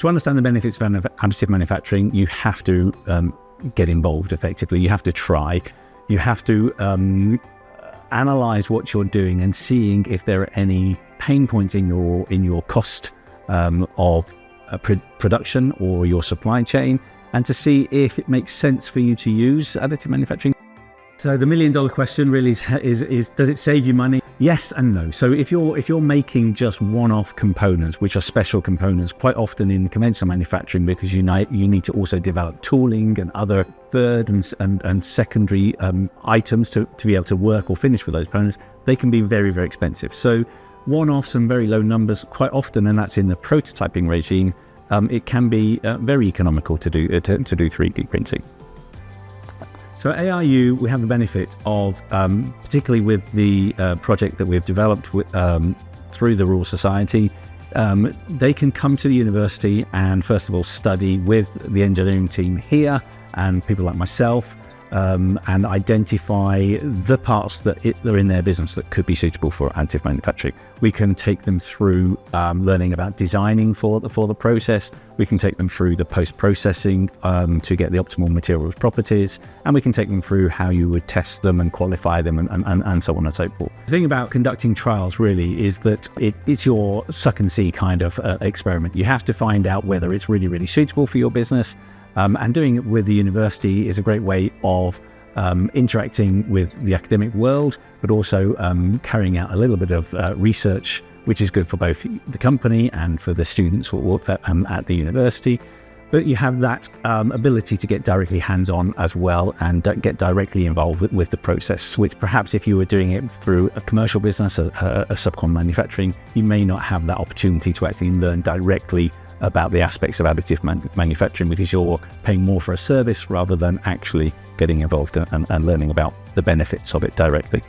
to understand the benefits of additive manufacturing, you have to get involved effectively. You have to try. You have to analyze what you're doing and seeing if there are any pain points in your cost of production or your supply chain, and to see if it makes sense for you to use additive manufacturing. So the $1 million question really is does it save you money? Yes and no. So if you're making just one-off components, which are special components, quite often in conventional manufacturing, because you need to also develop tooling and other third and secondary items to be able to work or finish with those components, they can be very, very expensive. So one-offs and very low numbers quite often, and that's in the prototyping regime, it can be very economical to do 3D printing. So at ARU, we have the benefit of, particularly with the project that we've developed through the Royal Society, they can come to the university and first of all study with the engineering team here and people like myself, and identify the parts that are in their business that could be suitable for additive manufacturing. We can take them through learning about designing for the process. We can take them through the post-processing to get the optimal materials properties, and we can take them through how you would test them and qualify them and so on and so forth. The thing about conducting trials really is that it's your suck and see kind of experiment. You have to find out whether it's really, really suitable for your business. And doing it with the university is a great way of interacting with the academic world, but also carrying out a little bit of research, which is good for both the company and for the students who work at the university. But you have that ability to get directly hands-on as well and get directly involved with the process, which perhaps if you were doing it through a commercial business, a subcon manufacturing, you may not have that opportunity to actually learn directly about the aspects of additive manufacturing, because you're paying more for a service rather than actually getting involved and learning about the benefits of it directly.